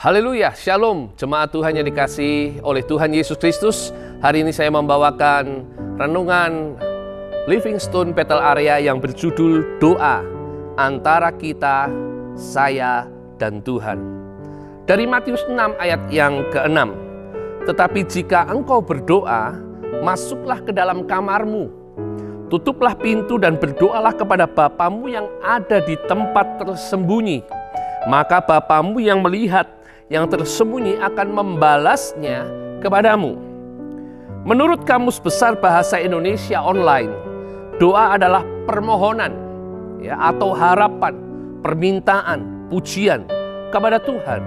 Haleluya, Shalom, jemaat Tuhan yang dikasihi oleh Tuhan Yesus Kristus. Hari ini saya membawakan renungan Livingstone Bethel Area yang berjudul Doa Antara Kita, Saya, dan Tuhan. Dari Matius 6 ayat yang ke-6. Tetapi jika engkau berdoa, masuklah ke dalam kamarmu, tutuplah pintu dan berdoalah kepada Bapamu yang ada di tempat tersembunyi. Maka Bapamu yang melihat yang tersembunyi akan membalasnya kepadamu. Menurut Kamus Besar Bahasa Indonesia Online, doa adalah permohonan atau harapan, permintaan, pujian kepada Tuhan.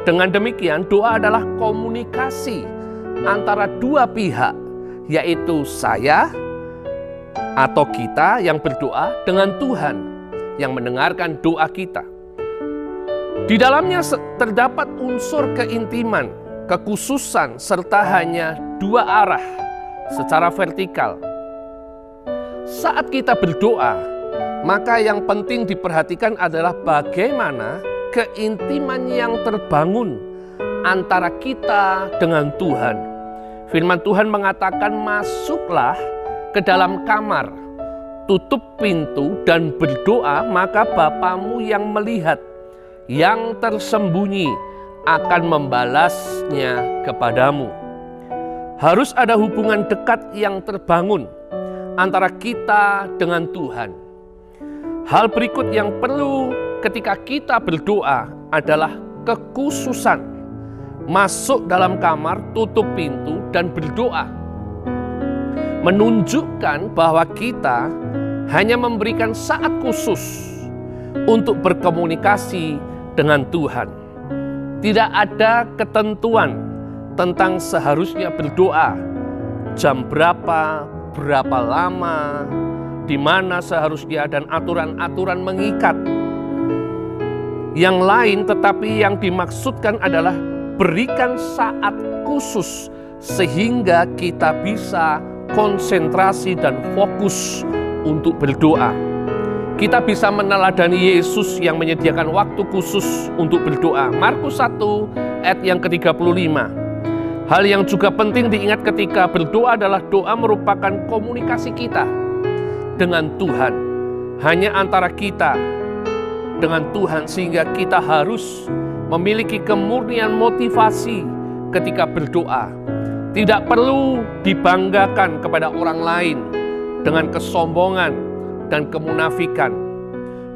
Dengan demikian, doa adalah komunikasi antara dua pihak, yaitu saya atau kita yang berdoa dengan Tuhan yang mendengarkan doa kita. Di dalamnya terdapat unsur keintiman, kekhususan, serta hanya dua arah secara vertikal. Saat kita berdoa, maka yang penting diperhatikan adalah bagaimana keintiman yang terbangun antara kita dengan Tuhan. Firman Tuhan mengatakan, masuklah ke dalam kamar, tutup pintu dan berdoa, maka Bapamu yang melihat yang tersembunyi akan membalasnya kepadamu. Harus ada hubungan dekat yang terbangun antara kita dengan Tuhan. Hal berikut yang perlu ketika kita berdoa adalah kekhususan. Masuk dalam kamar, tutup pintu, dan berdoa. Menunjukkan bahwa kita hanya memberikan saat khusus untuk berkomunikasi dengan Tuhan. Tidak ada ketentuan tentang seharusnya berdoa, jam berapa, berapa lama, di mana seharusnya, dan aturan-aturan mengikat. Yang lain, tetapi yang dimaksudkan adalah berikan saat khusus sehingga kita bisa konsentrasi dan fokus untuk berdoa. Kita bisa meneladani Yesus yang menyediakan waktu khusus untuk berdoa. Markus 1 ayat yang ke-35. Hal yang juga penting diingat ketika berdoa adalah doa merupakan komunikasi kita dengan Tuhan. Hanya antara kita dengan Tuhan, sehingga kita harus memiliki kemurnian motivasi ketika berdoa. Tidak perlu dibanggakan kepada orang lain dengan kesombongan dan kemunafikan.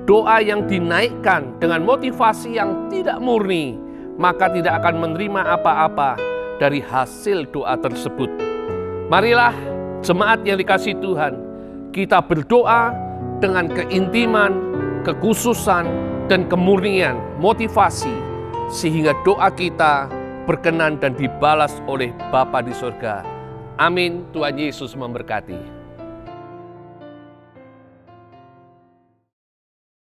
Doa yang dinaikkan dengan motivasi yang tidak murni, maka tidak akan menerima apa-apa dari hasil doa tersebut. Marilah jemaat yang dikasihi Tuhan, kita berdoa dengan keintiman, kekhususan, dan kemurnian motivasi, sehingga doa kita berkenan dan dibalas oleh Bapa di surga. Amin. Tuhan Yesus memberkati.